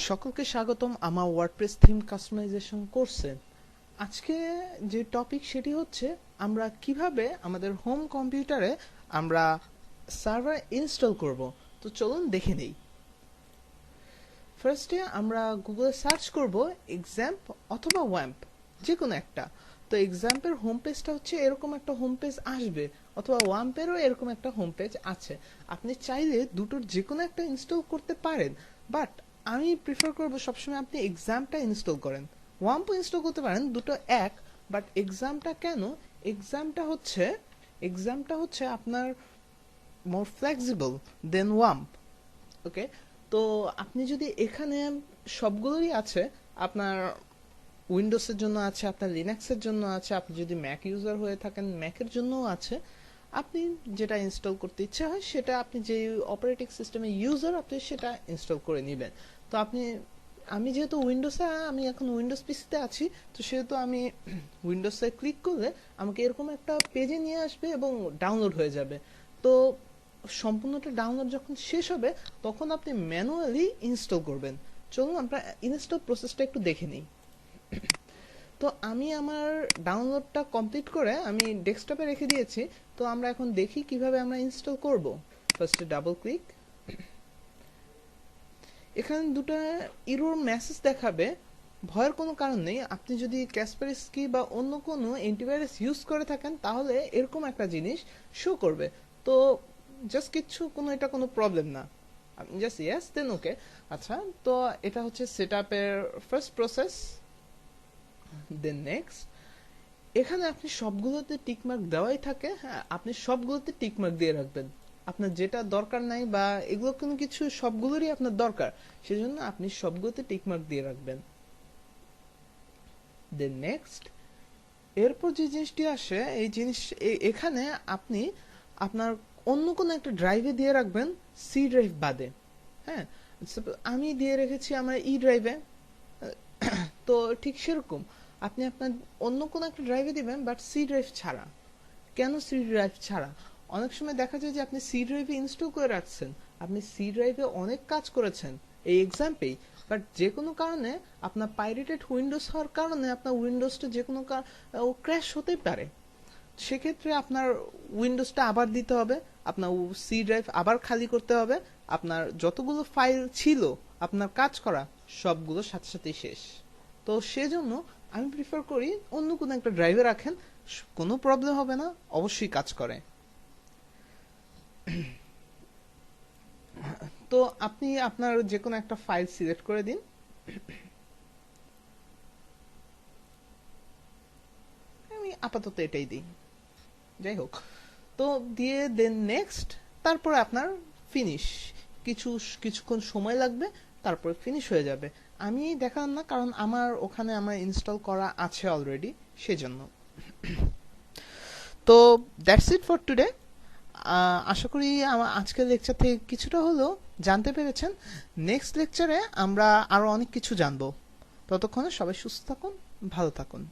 সকলকে স্বাগতম আমার ওয়ার্ডপ্রেস থিম কাস্টমাইজেশন কোর্সে। আজকে যে টপিক সেটি হচ্ছে আমরা কিভাবে আমাদের হোম কম্পিউটারে আমরা সার্ভার ইনস্টল করব। তো চলুন দেখে নেই। ফার্স্টে আমরা গুগলে সার্চ করব এক্সাম্প অথবা ওয়াম্প, যে কোনো একটা। তো এক্সাম্পের হোম পেজটা হচ্ছে এরকম একটা হোম পেজ আসবে, অথবা ওয়াম্পেরও এরকম একটা হোম পেজ আছে। আপনি চাইলে দুটোর যে কোনো একটা ইনস্টল করতে পারেন, বাট আমি প্রিফার করবো সবসময় আপনি এক্সামটা ইনস্টল করেন। ওয়াম্পও ইনস্টল করতে পারেন, দুটো এক, বাট এক্সামটা কেন? এক্সামটা হচ্ছে আপনার মোর ফ্লেক্সিবল দেন ওয়াম্প। ওকে, তো আপনি যদি এখানে সবগুলোই আছে, আপনার উইন্ডোজের জন্য আছে, আপনার লিনাক্সের জন্য আছে, আপনি যদি ম্যাক ইউজার হয়ে থাকেন ম্যাকের জন্যও আছে। আপনি যেটা ইনস্টল করতে ইচ্ছে হয় সেটা আপনি যে অপারেটিং সিস্টেমে ইউজার আপনি সেটা ইনস্টল করে নেবেন। তো আমি যেহেতু আমি এখন উইন্ডোজ পিসিতে আছি, তো সেহেতু আমি উইন্ডোজে ক্লিক করলে আমাকে এরকম একটা পেজে নিয়ে আসবে এবং ডাউনলোড হয়ে যাবে। তো সম্পূর্ণটা ডাউনলোড যখন শেষ হবে তখন আপনি ম্যানুয়ালি ইনস্টল করবেন। চলুন আমরা ইনস্টল প্রসেসটা একটু দেখে নিই। তো আমি আমার ডাউনলোডটা কমপ্লিট করে আমি ডেস্কটপে রেখে দিয়েছি। তো আমরা এখন দেখি কিভাবে আমরা ইনস্টল করব। ফার্স্টে ডাবল ক্লিক। এখানে দুটো এরর মেসেজ দেখাবে, ভয়ের কোনো কারণ নেই। আপনি যদি ক্যাসপারস্কি বা অন্য কোনো অ্যান্টিভাইরাস ইউজ করে থাকেন তাহলে এরকম একটা জিনিস শো করবে। তো জাস্ট এটা কোনো প্রবলেম না, আপনি জাস্ট ইয়েস দেন ওকে। আচ্ছা, তো এটা হচ্ছে সেটআপের ফার্স্ট প্রসেস। দেন নেক্সট, এখানে আপনি সবগুলোতে টিকমার্ক দেওয়াই থাকে। হ্যাঁ, আপনি সবগুলোতে টিকমার্ক দিয়ে রাখবেন। আপনার যেটা দরকার নাই বা এগুলো কোনো কিছু সবগুলোরই আপনার দরকার, সেজন্য আপনি সবগুলোতে টিকমার্ক দিয়ে রাখবেন। দেন নেক্সট, এরপর যে জিনিসটি আসে, এই জিনিস এখানে আপনি আপনার অন্য কোনো একটা ড্রাইভে দিয়ে রাখবেন, সি ড্রাইভ বাদে। হ্যাঁ, আমি দিয়ে রেখেছি আমার ই ড্রাইভে। তো ঠিক সেরকম আপনি আপনার অন্য কোনো একটা ড্রাইভে দিবেন, বাট সি ড্রাইভ ছাড়া। কেন সি ড্রাইভ ছাড়া? অনেক সময় দেখা যায় যে আপনি সি ড্রাইভে ইনস্টল করে রাখছেন, আপনি সি ড্রাইভে অনেক কাজ করেছেন এই এক্সাম্পেই, বাট যে কোনো কারণে আপনার পাইরেটেড উইন্ডোজ হওয়ার কারণে আপনার উইন্ডোজটা যে কোনো ক্র্যাশ হতেই পারে। সেক্ষেত্রে আপনার উইন্ডোজটা আবার দিতে হবে, আপনার সি ড্রাইভ আবার খালি করতে হবে, আপনার যতগুলো ফাইল ছিল আপনার কাজ করা সবগুলো সাথে সাথেই শেষ। তো সেজন্য আমি প্রিফার করি অন্য কোনো একটা ড্রাইভে রাখেন, কোনো প্রবলেম হবে না, অবশ্যই কাজ করে। তো আপনি আপনার যে কোনো একটা ফাইল সিলেক্ট করে দিন। আমি আপাতত এটাই দিই, যাই হোক। তো দিয়ে দেন নেক্সট, তারপরে আপনার ফিনিশ। কিছুক্ষণ সময় লাগবে, তারপরে ফিনিশ হয়ে যাবে। আমি দেখালাম না কারণ ওখানে আমার ইনস্টল করা আছে অলরেডি, সেজন্য। তো দ্যাটস ইট ফর টুডে। আশা করি আজকের লেকচার থেকে কিছুটা হলেও জানতে পেরেছেন। নেক্সট লেকচারে আমরা আরো অনেক কিছু জানবো। ততক্ষণে সবাই সুস্থ থাকুন, ভালো থাকুন।